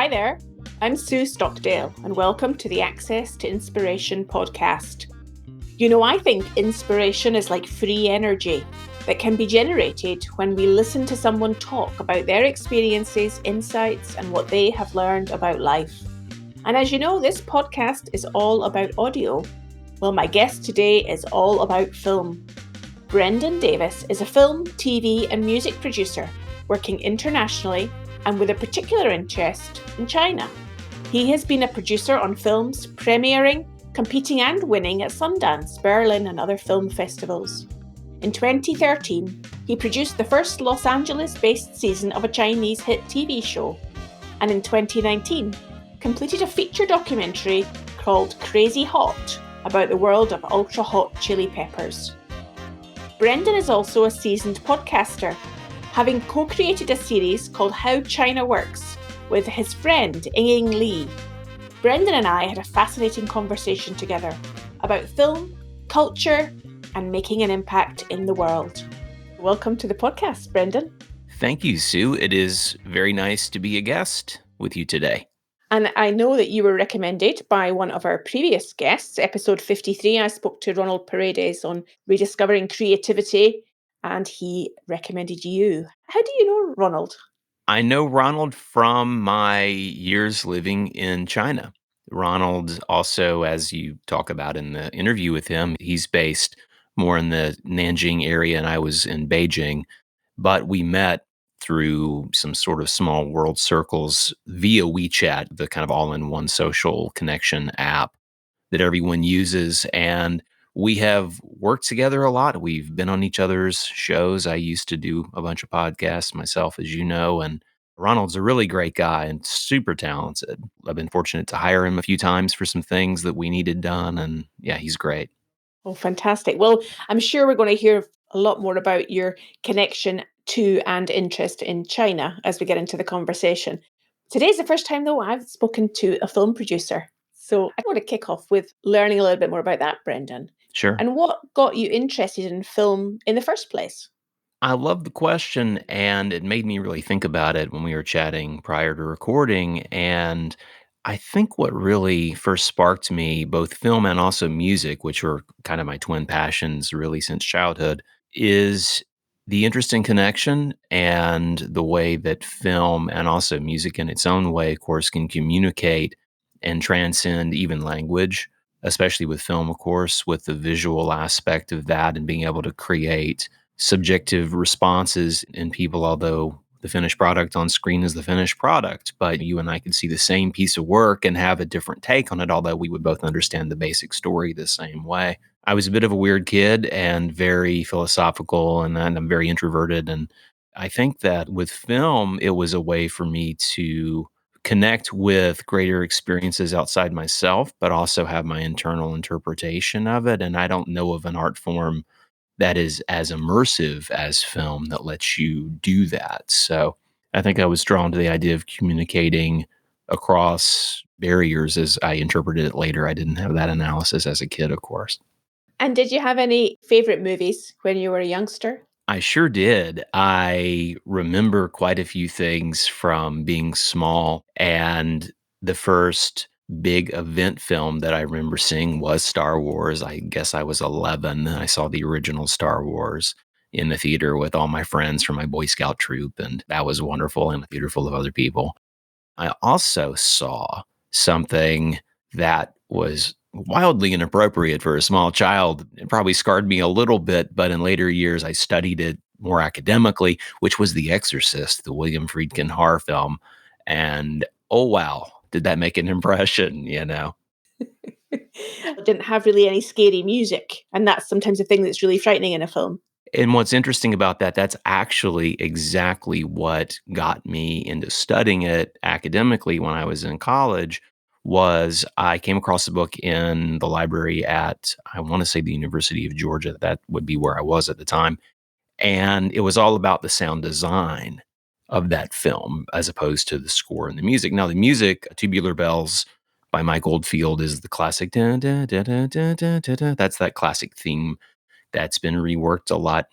Hi there, I'm Sue Stockdale, and welcome to the Access to Inspiration podcast. You know, I think inspiration is like free energy that can be generated when we listen to someone talk about their experiences, insights, and what they have learned about life. And as you know, this podcast is all about audio. Well, my guest today is all about film. Brendan Davis is a film, TV, and music producer working internationally and with a particular interest in China. He has been a producer on films premiering, competing and winning at Sundance, Berlin and other film festivals. In 2013, he produced the first Los Angeles-based season of a Chinese hit TV show, and in 2019, completed a feature documentary called CRAZYHOT about the world of ultra-hot chili peppers. Brendan is also a seasoned podcaster, having co-created a series called How China Works with his friend Ying Li. Brendan and I had a fascinating conversation together about film, culture, and making an impact in the world. Welcome to the podcast, Brendan. Thank you, Sue. It is very nice to be a guest with you today. And I know that you were recommended by one of our previous guests, episode 53. I spoke to Ronald Paredes on rediscovering creativity, and he recommended you. How do you know Ronald? I know Ronald from my years living in China. Ronald also, as you talk about in the interview with him, he's based more in the Nanjing area, and I was in Beijing. But we met through some sort of small world circles via WeChat, the kind of all-in-one social connection app that everyone uses. And we have worked together a lot. We've been on each other's shows. I used to do a bunch of podcasts myself, as you know, and Ronald's a really great guy and super talented. I've been fortunate to hire him a few times for some things that we needed done. And yeah, he's great. Oh, fantastic. Well, I'm sure we're going to hear a lot more about your connection to and interest in China as we get into the conversation. Today's the first time, though, I've spoken to a film producer. So I want to kick off with learning a little bit more about that, Brendan. Sure. And what got you interested in film in the first place? I love the question, and it made me really think about it when we were chatting prior to recording. And I think what really first sparked me, both film and also music, which were kind of my twin passions really since childhood, is the interesting connection and the way that film and also music in its own way, of course, can communicate and transcend even language, especially with film, of course, with the visual aspect of that and being able to create subjective responses in people, although the finished product on screen is the finished product. But you and I could see the same piece of work and have a different take on it, although we would both understand the basic story the same way. I was a bit of a weird kid and very philosophical, and I'm very introverted. And I think that with film, it was a way for me to connect with greater experiences outside myself, but also have my internal interpretation of it. And I don't know of an art form that is as immersive as film that lets you do that. So I think I was drawn to the idea of communicating across barriers as I interpreted it later. I didn't have that analysis as a kid, of course. And did you have any favorite movies when you were a youngster? I sure did. I remember quite a few things from being small, and the first big event film that I remember seeing was Star Wars. I guess I was 11 and I saw the original Star Wars in the theater with all my friends from my Boy Scout troop, and that was wonderful in a theater full of other people. I also saw something that was wildly inappropriate for a small child. It probably scarred me a little bit, but in later years, I studied it more academically, which was The Exorcist, the William Friedkin horror film. And oh, wow, did that make an impression, you know? It didn't have really any scary music, and that's sometimes a thing that's really frightening in a film. And what's interesting about that, that's actually exactly what got me into studying it academically when I was in college. Was I came across a book in the library at, I want to say, the University of Georgia. That would be where I was at the time. And it was all about the sound design of that film as opposed to the score and the music. Now, the music, Tubular Bells by Mike Oldfield, is the classic. Dun, dun, dun, dun, dun, dun, dun, dun. That's that classic theme that's been reworked a lot.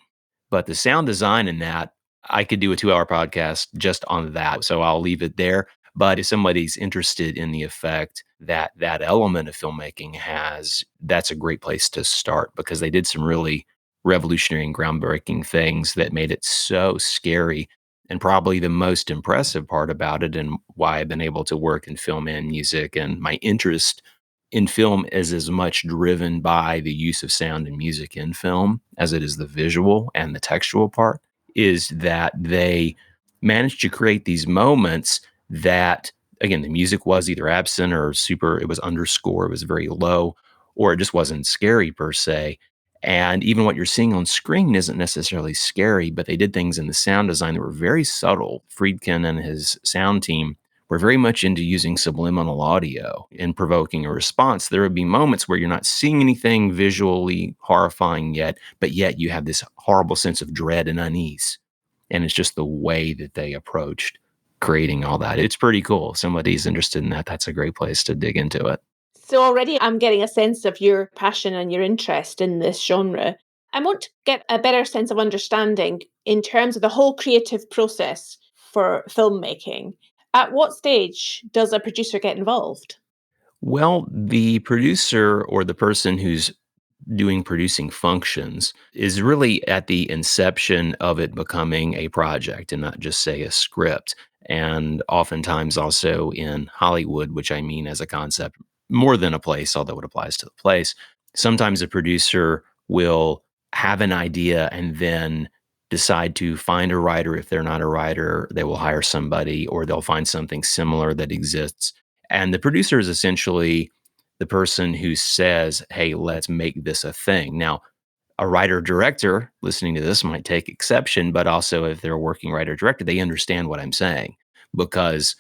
But the sound design in that, I could do a 2-hour podcast just on that. So I'll leave it there. But if somebody's interested in the effect that that element of filmmaking has, that's a great place to start because they did some really revolutionary and groundbreaking things that made it so scary. And probably the most impressive part about it, and why I've been able to work in film and music, and my interest in film is as much driven by the use of sound and music in film as it is the visual and the textual part, is that they managed to create these moments that, again, the music was either absent or super, it was underscore, it was very low, or it just wasn't scary per se. And even what you're seeing on screen isn't necessarily scary, but they did things in the sound design that were very subtle. Friedkin and his sound team were very much into using subliminal audio in provoking a response. There would be moments where you're not seeing anything visually horrifying yet, but yet you have this horrible sense of dread and unease. And it's just the way that they approached creating all that. It's pretty cool. If somebody's interested in that, that's a great place to dig into it. So already I'm getting a sense of your passion and your interest in this genre. I want to get a better sense of understanding in terms of the whole creative process for filmmaking. At what stage does a producer get involved? Well, the producer or the person who's doing producing functions is really at the inception of it becoming a project and not just, say, a script. And oftentimes also in Hollywood, which I mean as a concept more than a place, although it applies to the place, sometimes a producer will have an idea and then decide to find a writer. If they're not a writer, they will hire somebody or they'll find something similar that exists. And the producer is essentially the person who says, hey, let's make this a thing. Now, a writer director listening to this might take exception, but also if they're a working writer director, they understand what I'm saying because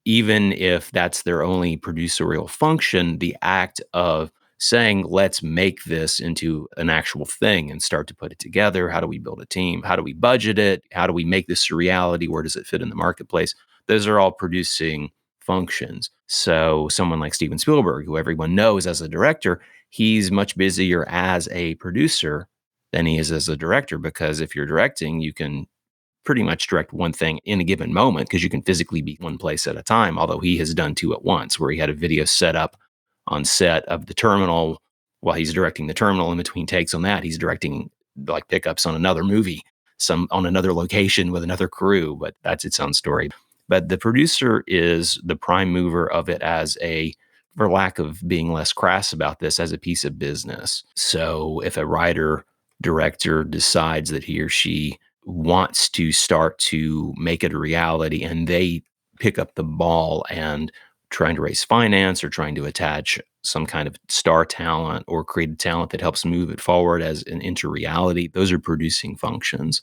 even if that's their only producerial function, the act of saying, let's make this into an actual thing and start to put it together. How do we build a team? How do we budget it? How do we make this a reality? Where does it fit in the marketplace? Those are all producing functions. So, someone like Steven Spielberg, who everyone knows as a director, he's much busier as a producer than he is as a director because if you're directing, you can pretty much direct one thing in a given moment because you can physically be one place at a time. Although he has done two at once, where he had a video set up on set of the terminal while he's directing the terminal. In between takes on that, he's directing like pickups on another movie, some on another location with another crew. But that's its own story. But the producer is the prime mover of it as a, for lack of being less crass about this, as a piece of business. So if a writer director decides that he or she wants to start to make it a reality and they pick up the ball and trying to raise finance or trying to attach some kind of star talent or create talent that helps move it forward as an into reality, those are producing functions.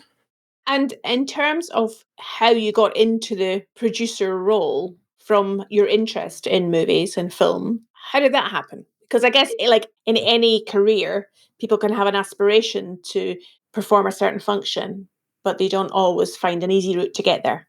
And in terms of how you got into the producer role from your interest in movies and film, how did that happen? Because I guess, like in any career, people can have an aspiration to perform a certain function, but they don't always find an easy route to get there.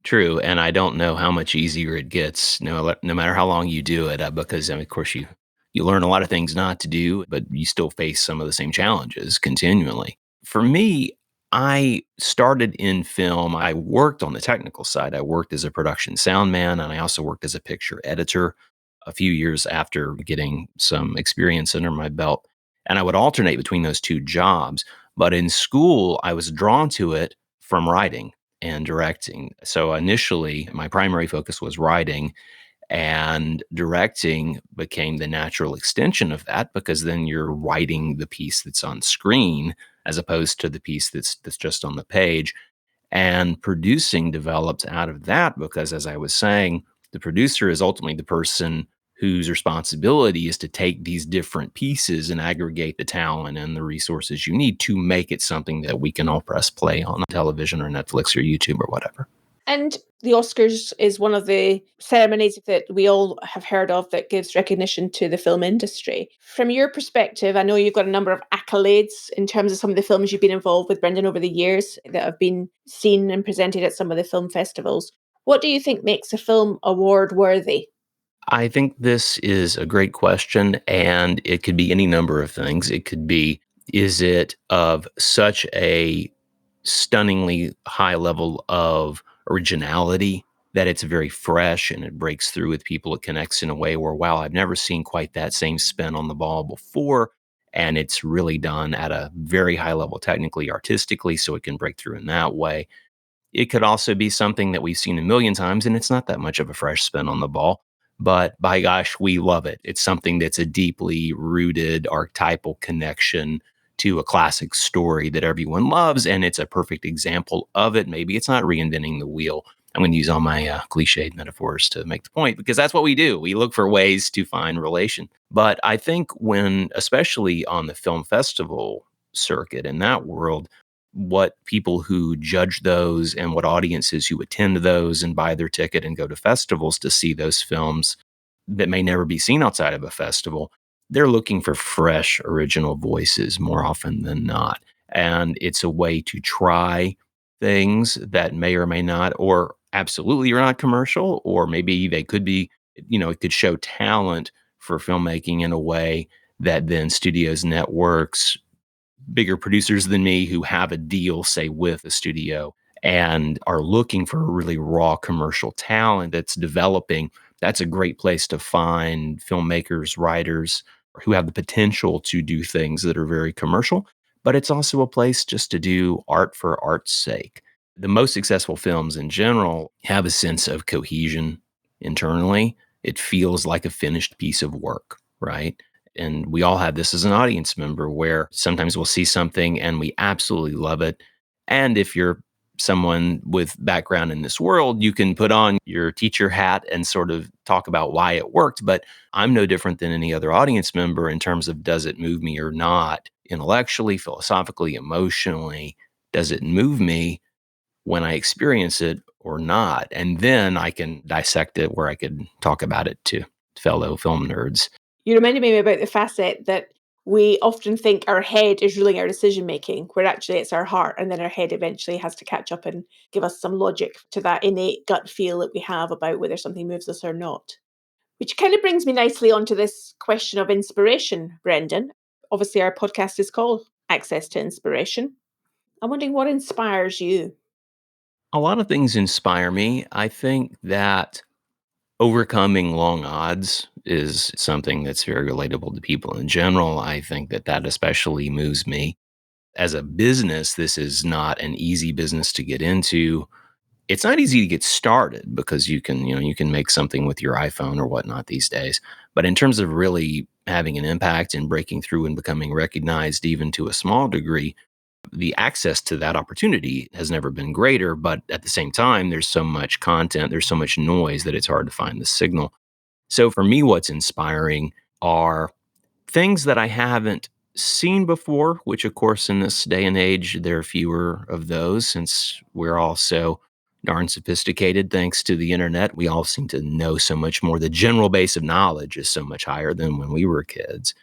True, and I don't know how much easier it gets, no matter how long you do it, because I mean, of course you learn a lot of things not to do, but you still face some of the same challenges continually. For me, I started in film. I worked on the technical side. I worked as a production sound man, and I also worked as a picture editor a few years after getting some experience under my belt. And I would alternate between those two jobs. But in school, I was drawn to it from writing and directing. So initially, my primary focus was writing, and directing became the natural extension of that because then you're writing the piece that's on screen as opposed to the piece that's just on the page. And producing developed out of that because, as I was saying, the producer is ultimately the person whose responsibility is to take these different pieces and aggregate the talent and the resources you need to make it something that we can all press play on television or Netflix or YouTube or whatever. And the Oscars is one of the ceremonies that we all have heard of that gives recognition to the film industry. From your perspective, I know you've got a number of accolades in terms of some of the films you've been involved with, Brendan, over the years that have been seen and presented at some of the film festivals. What do you think makes a film award worthy? I think this is a great question, and it could be any number of things. It could be, is it of such a stunningly high level of originality that it's very fresh and it breaks through with people. It connects in a way where, wow, I've never seen quite that same spin on the ball before. And it's really done at a very high level, technically, artistically, so it can break through in that way. It could also be something that we've seen a million times, and it's not that much of a fresh spin on the ball. But by gosh, we love it. It's something that's a deeply rooted archetypal connection to a classic story that everyone loves, and it's a perfect example of it. Maybe it's not reinventing the wheel. I'm going to use all my cliched metaphors to make the point because that's what we do. We look for ways to find relation. But I think when, especially on the film festival circuit in that world, what people who judge those and what audiences who attend those and buy their ticket and go to festivals to see those films that may never be seen outside of a festival, they're looking for fresh, original voices more often than not. And it's a way to try things that may or may not, or absolutely are not commercial, or maybe they could be, it could show talent for filmmaking in a way that then studios, networks, bigger producers than me who have a deal, say, with a studio and are looking for a really raw commercial talent that's developing. That's a great place to find filmmakers, writers who have the potential to do things that are very commercial, but it's also a place just to do art for art's sake. The most successful films in general have a sense of cohesion internally. It feels like a finished piece of work, right? And we all have this as an audience member where sometimes we'll see something and we absolutely love it. And if you're someone with background in this world, you can put on your teacher hat and sort of talk about why it worked. But I'm no different than any other audience member in terms of does it move me or not? Intellectually, philosophically, emotionally, does it move me when I experience it or not? And then I can dissect it where I could talk about it to fellow film nerds. You reminded me about the facet that we often think our head is ruling our decision making, where actually it's our heart, and then our head eventually has to catch up and give us some logic to that innate gut feel that we have about whether something moves us or not. Which kind of brings me nicely onto this question of inspiration, Brendan. Obviously, our podcast is called Access to Inspiration. I'm wondering what inspires you. A lot of things inspire me. I think that overcoming long odds is something that's very relatable to people in general. I think that that especially moves me. As a business, this is not an easy business to get into. It's not easy to get started because you can make something with your iPhone or whatnot these days. But in terms of really having an impact and breaking through and becoming recognized, even to a small degree, the access to that opportunity has never been greater. But at the same time, there's so much content, there's so much noise that it's hard to find the signal. So for me, what's inspiring are things that I haven't seen before, which, of course, in this day and age, there are fewer of those since we're all so darn sophisticated thanks to the internet. We all seem to know so much more. The general base of knowledge is so much higher than when we were kids.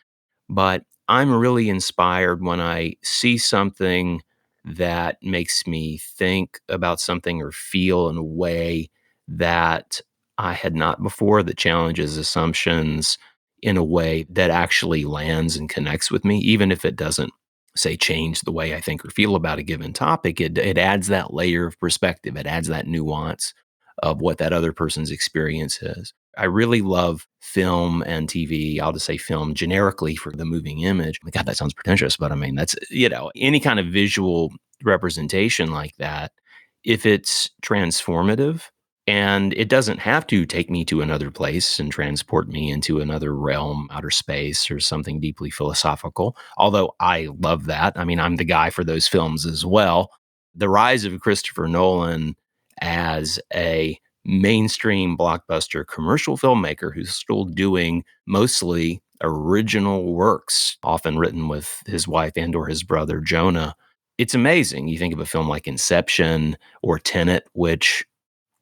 But I'm really inspired when I see something that makes me think about something or feel in a way that I had not before, that challenges assumptions in a way that actually lands and connects with me, even if it doesn't, say, change the way I think or feel about a given topic. It adds that layer of perspective, it adds that nuance of what that other person's experience is. I really love film and TV. I'll just say film generically for the moving image. God, that sounds pretentious, but I mean, that's, any kind of visual representation like that, if it's transformative, and it doesn't have to take me to another place and transport me into another realm, outer space, or something deeply philosophical. Although I love that. I mean, I'm the guy for those films as well. The rise of Christopher Nolan as a mainstream blockbuster commercial filmmaker who's still doing mostly original works, often written with his wife and or his brother Jonah. It's amazing. You think of a film like Inception or Tenet, which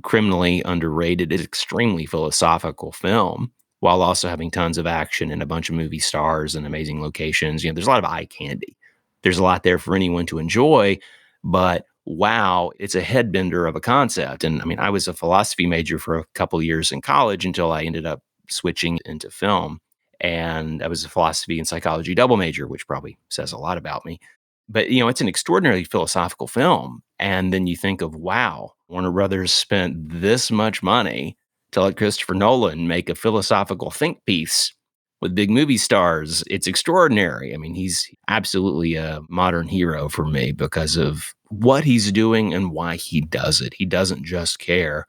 criminally underrated, is extremely philosophical film while also having tons of action and a bunch of movie stars and amazing locations. There's a lot of eye candy. There's a lot there for anyone to enjoy, but wow, it's a headbender of a concept. And I mean, I was a philosophy major for a couple of years in college until I ended up switching into film. And I was a philosophy and psychology double major, which probably says a lot about me. But it's an extraordinarily philosophical film. And then you think of, wow, Warner Brothers spent this much money to let Christopher Nolan make a philosophical think piece with big movie stars. It's extraordinary. I mean, he's absolutely a modern hero for me because of what he's doing and why he does it. He doesn't just care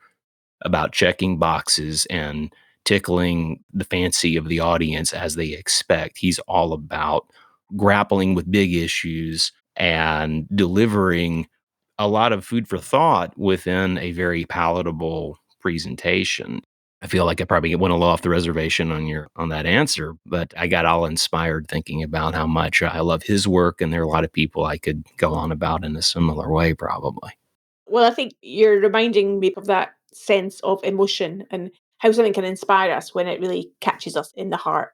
about checking boxes and tickling the fancy of the audience as they expect. He's all about grappling with big issues and delivering a lot of food for thought within a very palatable presentation. I feel like I probably went a little off the reservation on that answer, but I got all inspired thinking about how much I love his work, and there are a lot of people I could go on about in a similar way, probably. Well, I think you're reminding me of that sense of emotion and how something can inspire us when it really catches us in the heart.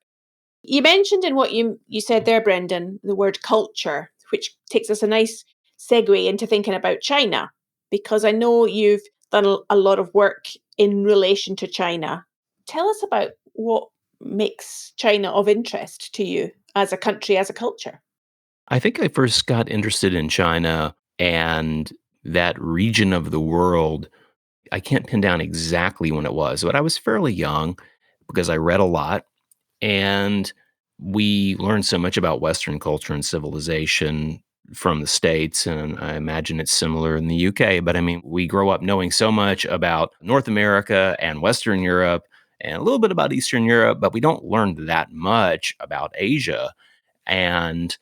You mentioned in what you said there, Brendan, the word culture, which takes us a nice segue into thinking about China, because I know you've done a lot of work in relation to China. Tell us about what makes China of interest to you as a country, as a culture. I think I first got interested in China and that region of the world. I can't pin down exactly when it was, but I was fairly young because I read a lot, and we learned so much about Western culture and civilization from the States. And I imagine it's similar in the UK. But I mean, we grow up knowing so much about North America and Western Europe and a little bit about Eastern Europe, but we don't learn that much about Asia. And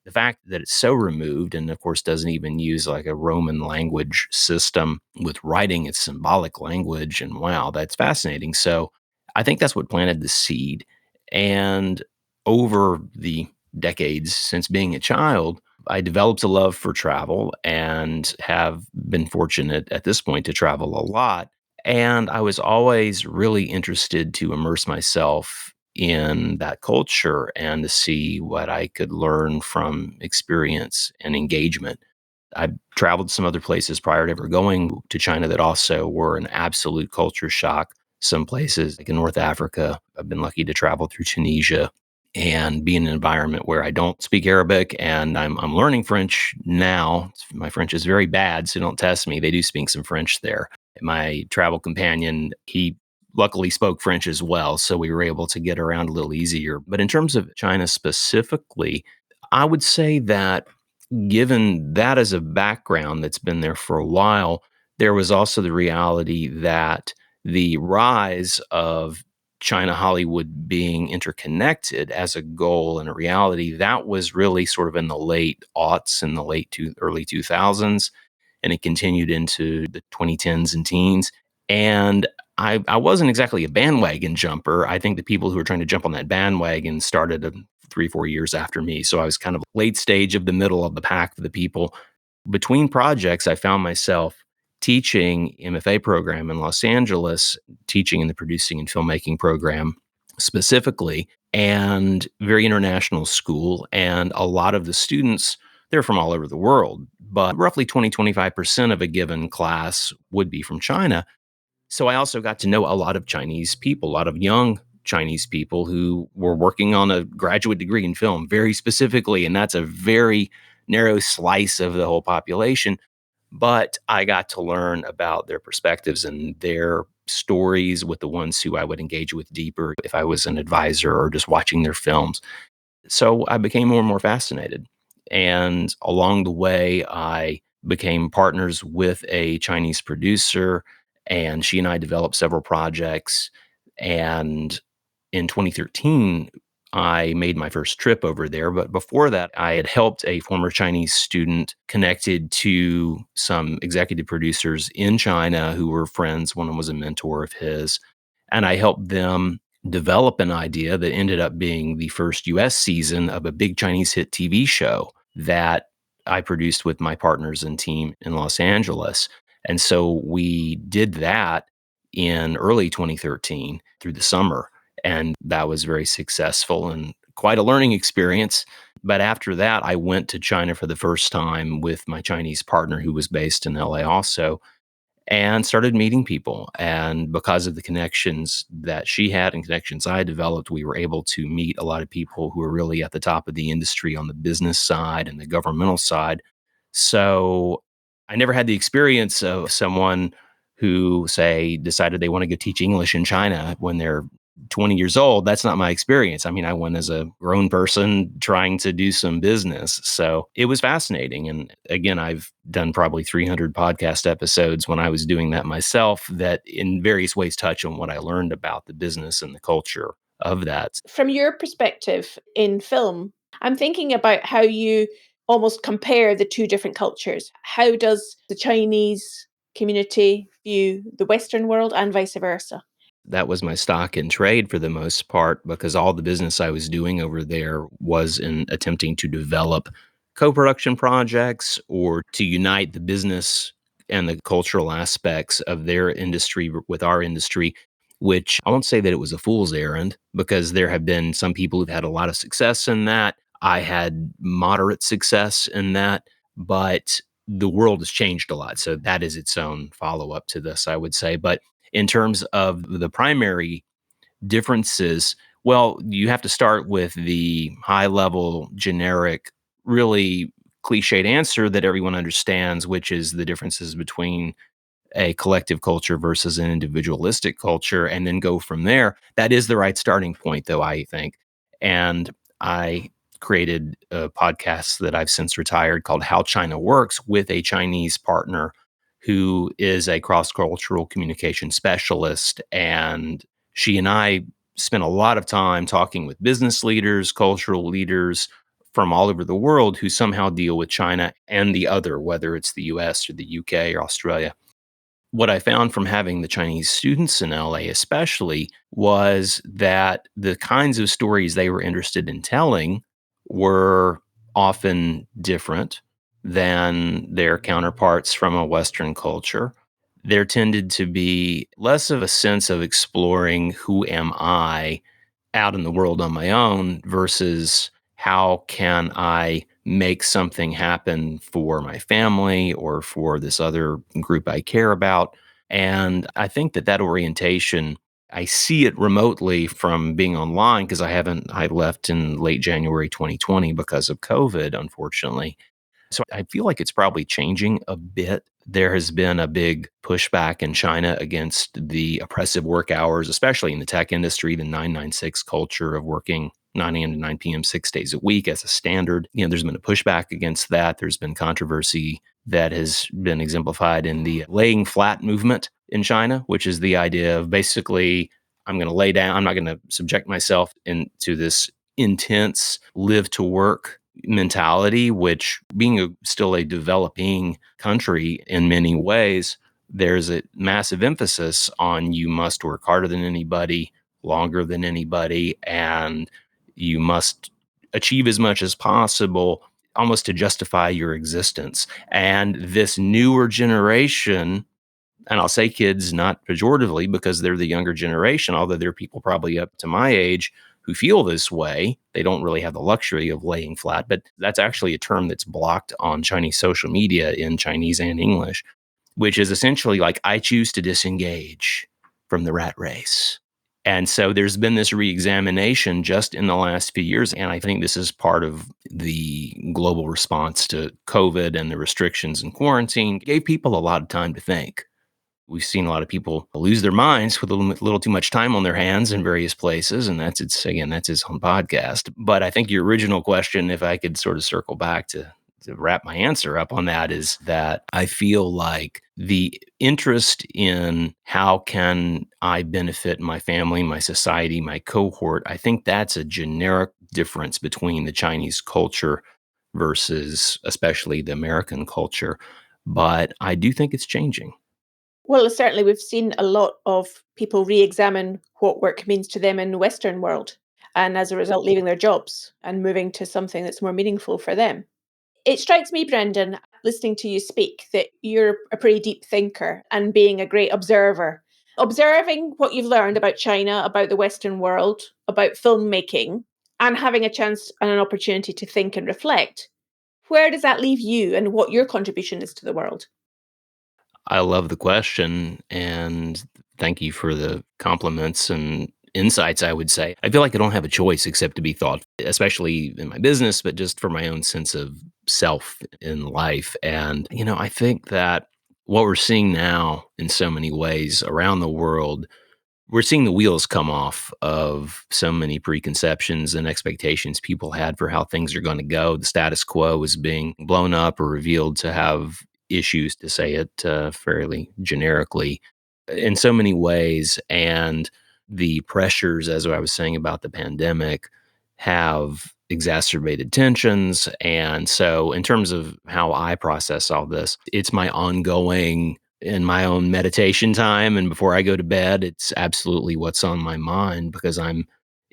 the fact that it's so removed and of course doesn't even use like a Roman language system with writing, it's symbolic language. And wow, that's fascinating. So I think that's what planted the seed. And over the decades since being a child, I developed a love for travel and have been fortunate at this point to travel a lot. And I was always really interested to immerse myself in that culture and to see what I could learn from experience and engagement. I traveled some other places prior to ever going to China that also were an absolute culture shock. Some places like in North Africa, I've been lucky to travel through Tunisia and be in an environment where I don't speak Arabic and I'm learning French now. My French is very bad, so don't test me. They do speak some French there. My travel companion, he luckily spoke French as well, so we were able to get around a little easier. But in terms of China specifically, I would say that given that as a background that's been there for a while, there was also the reality that the rise of China Hollywood being interconnected as a goal and a reality, that was really sort of in the late aughts and the early 2000s, and it continued into the 2010s and teens. And I wasn't exactly a bandwagon jumper. I think the people who were trying to jump on that bandwagon started 3, 4 years after me. So I was kind of late stage of the middle of the pack for the people. Between projects, I found myself teaching MFA program in Los Angeles, teaching in the producing and filmmaking program specifically, and very international school. And a lot of the students, they're from all over the world, but roughly 20, 25% of a given class would be from China. So I also got to know a lot of Chinese people, a lot of young Chinese people who were working on a graduate degree in film very specifically. And that's a very narrow slice of the whole population. But I got to learn about their perspectives and their stories with the ones who I would engage with deeper if I was an advisor or just watching their films. So I became more and more fascinated. And along the way, I became partners with a Chinese producer, and she and I developed several projects. And in 2013, I made my first trip over there. But before that, I had helped a former Chinese student connected to some executive producers in China who were friends. One of them was a mentor of his. And I helped them develop an idea that ended up being the first US season of a big Chinese hit TV show that I produced with my partners and team in Los Angeles. And so we did that in early 2013 through the summer. And that was very successful and quite a learning experience. But after that, I went to China for the first time with my Chinese partner who was based in LA also and started meeting people. And because of the connections that she had and connections I developed, we were able to meet a lot of people who are really at the top of the industry on the business side and the governmental side. So I never had the experience of someone who, say, decided they want to go teach English in China when they're 20 years old. That's not my experience. I mean, I went as a grown person trying to do some business. So it was fascinating. And again, I've done probably 300 podcast episodes when I was doing that myself that in various ways touch on what I learned about the business and the culture of that. From your perspective in film, I'm thinking about how you almost compare the two different cultures. How does the Chinese community view the Western world and vice versa? That was my stock in trade for the most part because all the business I was doing over there was in attempting to develop co-production projects or to unite the business and the cultural aspects of their industry with our industry, which I won't say that it was a fool's errand because there have been some people who've had a lot of success in that. I had moderate success in that, but the world has changed a lot. So that is its own follow-up to this, I would say. But in terms of the primary differences, well, you have to start with the high level, generic, really cliched answer that everyone understands, which is the differences between a collective culture versus an individualistic culture, and then go from there. That is the right starting point, though, I think. And I created a podcast that I've since retired called How China Works with a Chinese partner who is a cross cultural communication specialist. And she and I spent a lot of time talking with business leaders, cultural leaders from all over the world who somehow deal with China and the other, whether it's the US or the UK or Australia. What I found from having the Chinese students in LA, especially, was that the kinds of stories they were interested in telling were often different than their counterparts from a Western culture. There tended to be less of a sense of exploring who am I out in the world on my own versus how can I make something happen for my family or for this other group I care about. And I think that that orientation, I see it remotely from being online because I left in late January 2020 because of COVID, unfortunately. So I feel like it's probably changing a bit. There has been a big pushback in China against the oppressive work hours, especially in the tech industry, the 996 culture of working 9 a.m. to 9 p.m., 6 days a week as a standard. There's been a pushback against that. There's been controversy that has been exemplified in the laying flat movement in China, which is the idea of basically, I'm going to lay down, I'm not going to subject myself into this intense live to work mentality, which being still a developing country in many ways, there's a massive emphasis on you must work harder than anybody, longer than anybody, and you must achieve as much as possible almost to justify your existence. And this newer generation, and I'll say kids not pejoratively because they're the younger generation, although there are people probably up to my age who feel this way. They don't really have the luxury of laying flat, but that's actually a term that's blocked on Chinese social media in Chinese and English, which is essentially like, I choose to disengage from the rat race. And so there's been this reexamination just in the last few years. And I think this is part of the global response to COVID and the restrictions and quarantine. It gave people a lot of time to think. We've seen a lot of people lose their minds with a little too much time on their hands in various places. And that's his own podcast. But I think your original question, if I could sort of circle back to wrap my answer up on that, is that I feel like the interest in how can I benefit my family, my society, my cohort, I think that's a generic difference between the Chinese culture versus especially the American culture. But I do think it's changing. Well, certainly we've seen a lot of people re-examine what work means to them in the Western world, and as a result, leaving their jobs and moving to something that's more meaningful for them. It strikes me, Brendan, listening to you speak, that you're a pretty deep thinker and being a great observer. Observing what you've learned about China, about the Western world, about filmmaking, and having a chance and an opportunity to think and reflect. Where does that leave you and what your contribution is to the world? I love the question and thank you for the compliments and insights, I would say. I feel like I don't have a choice except to be thoughtful, especially in my business, but just for my own sense of self in life. And, I think that what we're seeing now in so many ways around the world, we're seeing the wheels come off of so many preconceptions and expectations people had for how things are going to go. The status quo is being blown up or revealed to have issues, to say it fairly generically, in so many ways. And the pressures, as I was saying about the pandemic, have exacerbated tensions. And so, in terms of how I process all this, it's my ongoing in my own meditation time and before I go to bed, it's absolutely what's on my mind because I'm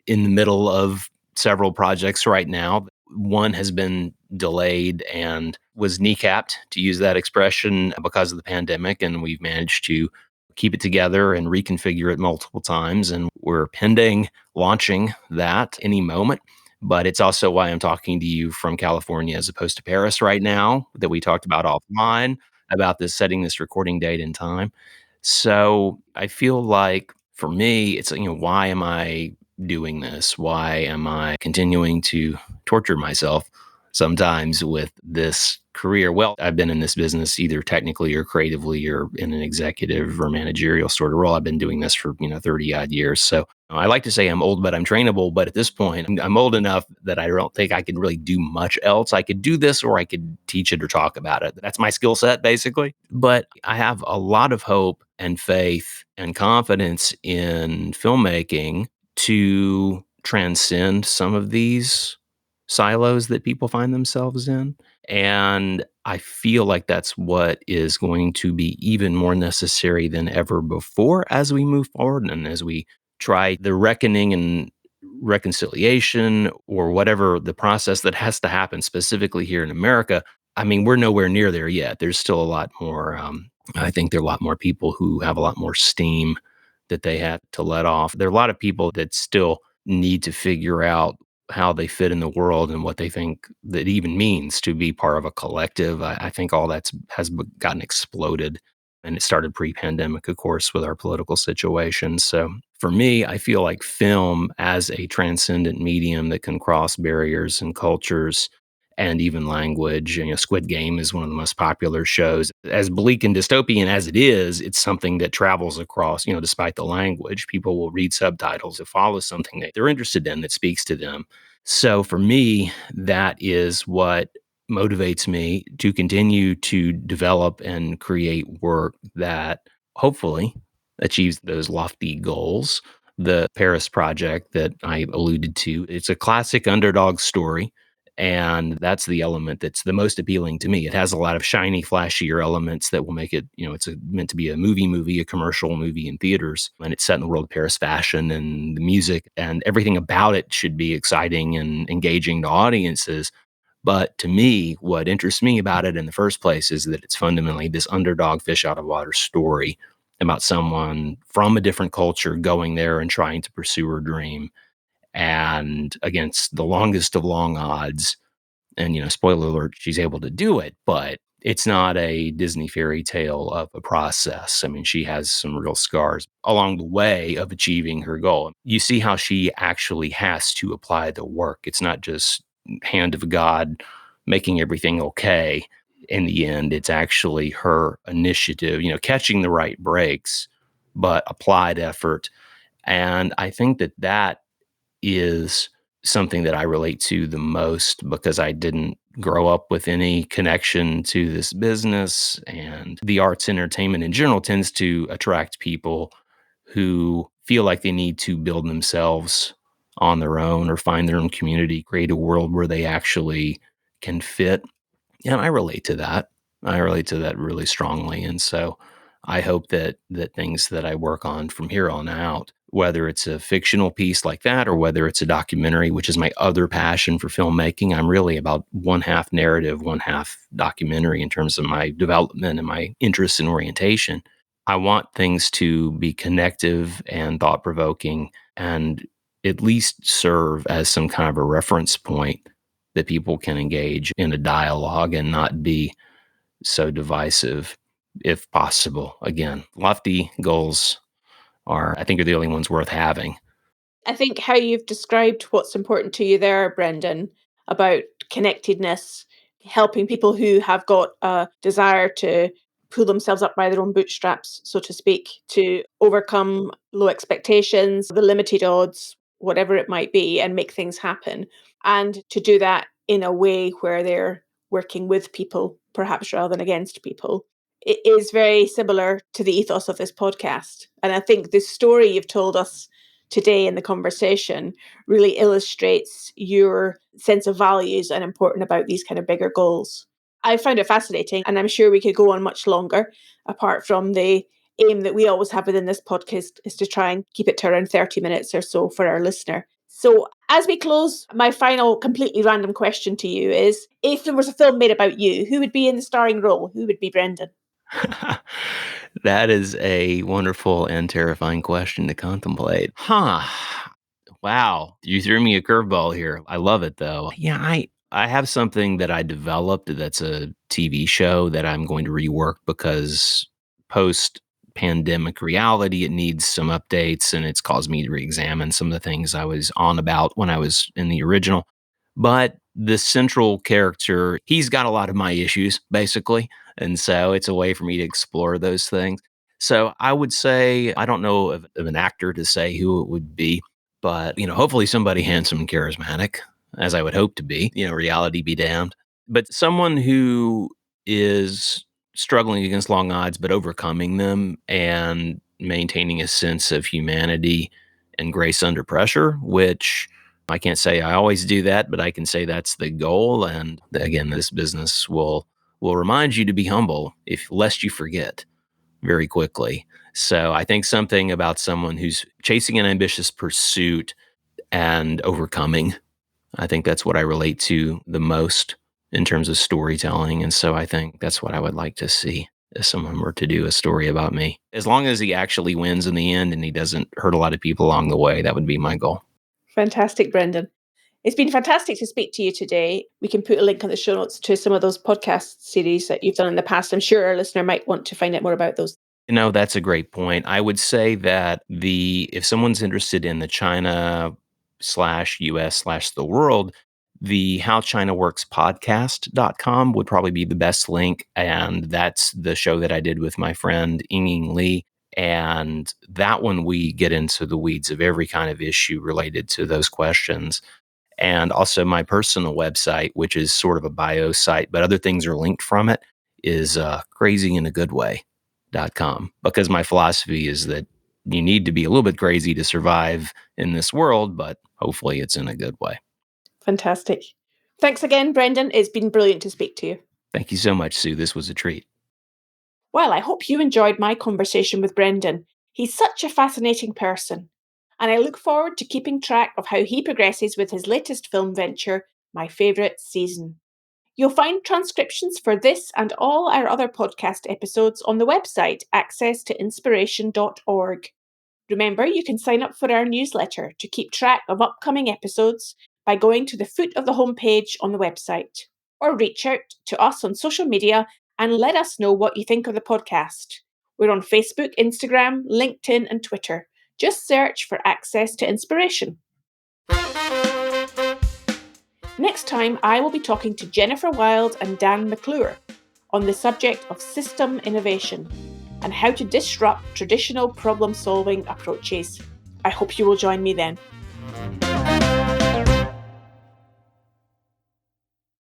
in the middle of several projects right now. One has been delayed and was kneecapped, to use that expression, because of the pandemic. And we've managed to keep it together and reconfigure it multiple times. And we're pending launching that any moment. But it's also why I'm talking to you from California as opposed to Paris right now, that we talked about offline about this setting this recording date and time. So I feel like for me, it's, why am I doing this? Why am I continuing to torture myself sometimes with this career? Well, I've been in this business either technically or creatively or in an executive or managerial sort of role. I've been doing this for, 30 odd years. So I like to say I'm old, but I'm trainable. But at this point, I'm old enough that I don't think I can really do much else. I could do this or I could teach it or talk about it. That's my skill set, basically. But I have a lot of hope and faith and confidence in filmmaking to transcend some of these silos that people find themselves in. And I feel like that's what is going to be even more necessary than ever before as we move forward and as we try the reckoning and reconciliation or whatever the process that has to happen specifically here in America. I mean, we're nowhere near there yet. There's still a lot more. I think there are a lot more people who have a lot more steam that they had to let off. There are a lot of people that still need to figure out how they fit in the world and what they think that even means to be part of a collective. I think all that's gotten exploded, and it started pre-pandemic, of course, with our political situation. So for me, I feel like film as a transcendent medium that can cross barriers and cultures and even language. Squid Game is one of the most popular shows. As bleak and dystopian as it is, it's something that travels across, despite the language. People will read subtitles to follow something that they're interested in that speaks to them. So for me, that is what motivates me to continue to develop and create work that hopefully achieves those lofty goals. The Paris project that I alluded to, it's a classic underdog story, and that's the element that's the most appealing to me. It has a lot of shiny, flashier elements that will make it, it's meant to be a movie, a commercial movie in theaters. And it's set in the world of Paris fashion, and the music and everything about it should be exciting and engaging to audiences. But to me, what interests me about it in the first place is that it's fundamentally this underdog fish out of water story about someone from a different culture going there and trying to pursue her dream, and against the longest of long odds. And, spoiler alert, she's able to do it, but it's not a Disney fairy tale of a process. I mean, she has some real scars along the way of achieving her goal. You see how she actually has to apply the work. It's not just hand of God making everything okay. In the end, it's actually her initiative, catching the right breaks, but applied effort. And I think that that is something that I relate to the most because I didn't grow up with any connection to this business. And the arts entertainment in general tends to attract people who feel like they need to build themselves on their own or find their own community, create a world where they actually can fit. And I relate to that. I relate to that really strongly. And so I hope that things that I work on from here on out, whether it's a fictional piece like that or whether it's a documentary, which is my other passion for filmmaking, I'm really about one half narrative, one half documentary in terms of my development and my interest and orientation. I want things to be connective and thought provoking and at least serve as some kind of a reference point that people can engage in a dialogue and not be so divisive if possible. Again, lofty goals I think, are the only ones worth having. I think how you've described what's important to you there, Brendan, about connectedness, helping people who have got a desire to pull themselves up by their own bootstraps, so to speak, to overcome low expectations, the limited odds, whatever it might be, and make things happen. And to do that in a way where they're working with people, perhaps rather than against people. It is very similar to the ethos of this podcast. And I think the story you've told us today in the conversation really illustrates your sense of values and important about these kind of bigger goals. I found it fascinating, and I'm sure we could go on much longer, apart from the aim that we always have within this podcast is to try and keep it to around 30 minutes or so for our listener. So, as we close, my final completely random question to you is, if there was a film made about you, who would be in the starring role? Who would be Brendan? That is a wonderful and terrifying question to contemplate. Huh. Wow. You threw me a curveball here. I love it though. Yeah, I have something that I developed that's a TV show that I'm going to rework because post pandemic reality, it needs some updates and it's caused me to re-examine some of the things I was on about when I was in the original. But the central character, he's got a lot of my issues, basically. And so it's a way for me to explore those things. So I would say, I don't know of an actor to say who it would be, but, hopefully somebody handsome and charismatic, as I would hope to be, reality be damned. But someone who is struggling against long odds, but overcoming them and maintaining a sense of humanity and grace under pressure, which I can't say I always do that, but I can say that's the goal. And again, this business will remind you to be humble if lest you forget very quickly. So I think something about someone who's chasing an ambitious pursuit and overcoming. I think that's what I relate to the most in terms of storytelling. And so I think that's what I would like to see if someone were to do a story about me. As long as he actually wins in the end and he doesn't hurt a lot of people along the way, that would be my goal. Fantastic, Brendan. It's been fantastic to speak to you today. We can put a link on the show notes to some of those podcast series that you've done in the past. I'm sure our listener might want to find out more about those. That's a great point. I would say that if someone's interested in the China/US/the world, the How China Works podcast.com would probably be the best link. And that's the show that I did with my friend Ying Li. And that one, we get into the weeds of every kind of issue related to those questions. And also my personal website, which is sort of a bio site, but other things are linked from it, is crazyinagoodway.com, because my philosophy is that you need to be a little bit crazy to survive in this world, but hopefully it's in a good way. Fantastic. Thanks again, Brendan. It's been brilliant to speak to you. Thank you so much, Sue. This was a treat. Well, I hope you enjoyed my conversation with Brendan. He's such a fascinating person, and I look forward to keeping track of how he progresses with his latest film venture, My Favourite Season. You'll find transcriptions for this and all our other podcast episodes on the website accesstoinspiration.org. Remember, you can sign up for our newsletter to keep track of upcoming episodes by going to the foot of the homepage on the website, or reach out to us on social media and let us know what you think of the podcast. We're on Facebook, Instagram, LinkedIn, and Twitter. Just search for Access to Inspiration. Next time, I will be talking to Jennifer Wild and Dan McClure on the subject of system innovation and how to disrupt traditional problem-solving approaches. I hope you will join me then.